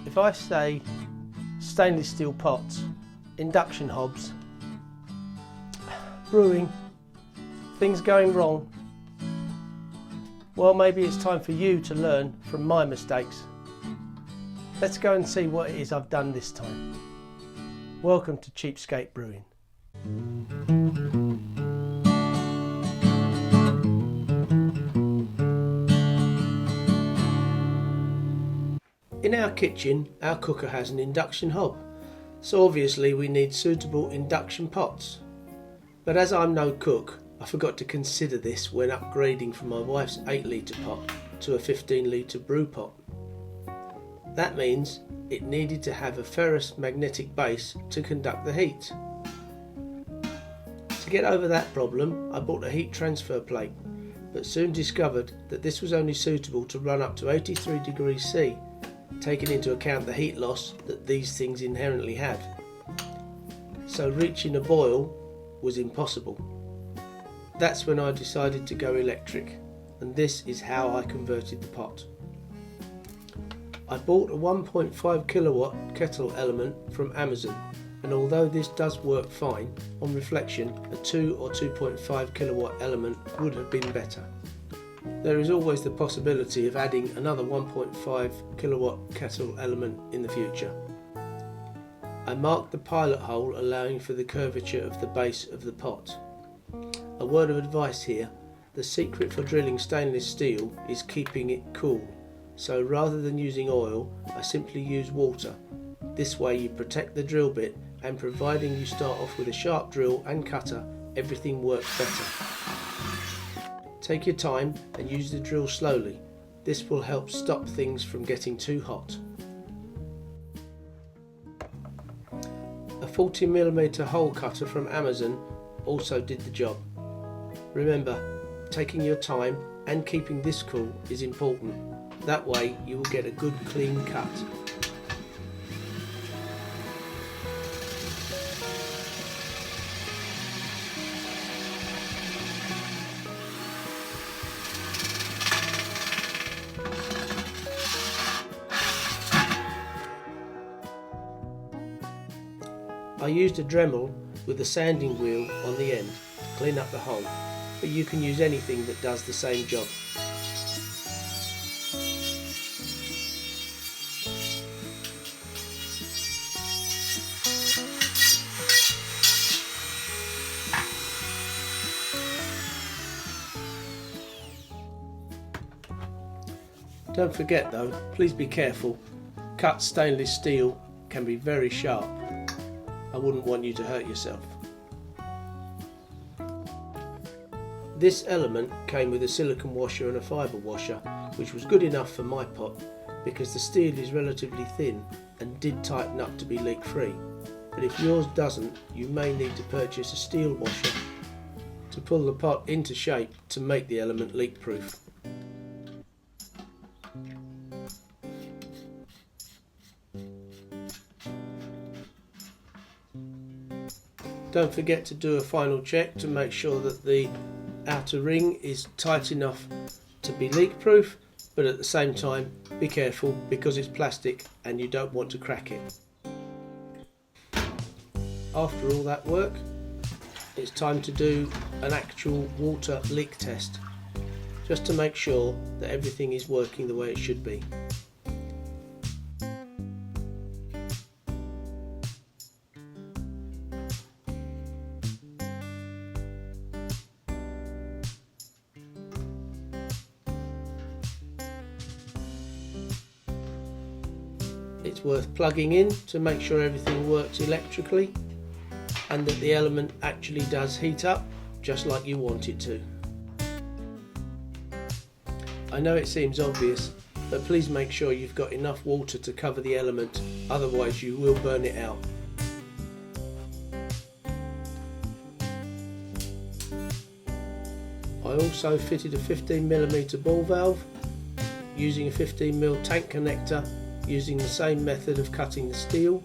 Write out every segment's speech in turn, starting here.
If I say stainless steel pots, induction hobs, brewing, things going wrong, well, maybe it's time for you to learn from my mistakes. Let's go and see what it is I've done this time. Welcome to Cheapskate Brewing. In our kitchen, our cooker has an induction hob, so obviously we need suitable induction pots. But as I'm no cook, I forgot to consider this when upgrading from my wife's 8-litre pot to a 15-litre brew pot. That means it needed to have a ferrous magnetic base to conduct the heat. To get over that problem, I bought a heat transfer plate, but soon discovered that this was only suitable to run up to 83 degrees C, taking into account the heat loss that these things inherently have. So reaching a boil was impossible. That's when I decided to go electric, and this is how I converted the pot. I bought a 1.5 kilowatt kettle element from Amazon, and although this does work fine, on reflection a 2 or 2.5 kilowatt element would have been better. There is always the possibility of adding another 1.5 kilowatt kettle element in the future. I marked the pilot hole, allowing for the curvature of the base of the pot. A word of advice here: the secret for drilling stainless steel is keeping it cool, so rather than using oil, I simply use water. This way you protect the drill bit, and providing you start off with a sharp drill and cutter, everything works better. Take your time and use the drill slowly. This will help stop things from getting too hot. A 40mm hole cutter from Amazon also did the job. Remember, taking your time and keeping this cool is important. That way you will get a good clean cut. I used a Dremel with a sanding wheel on the end to clean up the hole, but you can use anything that does the same job. Don't forget though, please be careful. Cut stainless steel can be very sharp. I wouldn't want you to hurt yourself. This element came with a silicone washer and a fibre washer, which was good enough for my pot because the steel is relatively thin and did tighten up to be leak free. But if yours doesn't, you may need to purchase a steel washer to pull the pot into shape to make the element leak proof. Don't forget to do a final check to make sure that the outer ring is tight enough to be leak proof, but at the same time be careful because it's plastic and you don't want to crack it. After all that work, it's time to do an actual water leak test, just to make sure that everything is working the way it should be. It's worth plugging in to make sure everything works electrically and that the element actually does heat up just like you want it to. I know it seems obvious, but please make sure you've got enough water to cover the element, otherwise you will burn it out. I also fitted a 15mm ball valve using a 15mm tank connector, using the same method of cutting the steel.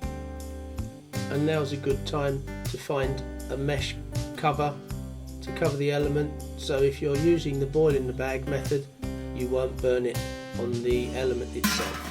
And now's a good time to find a mesh cover to cover the element, so if you're using the boil in the bag method you won't burn it on the element itself.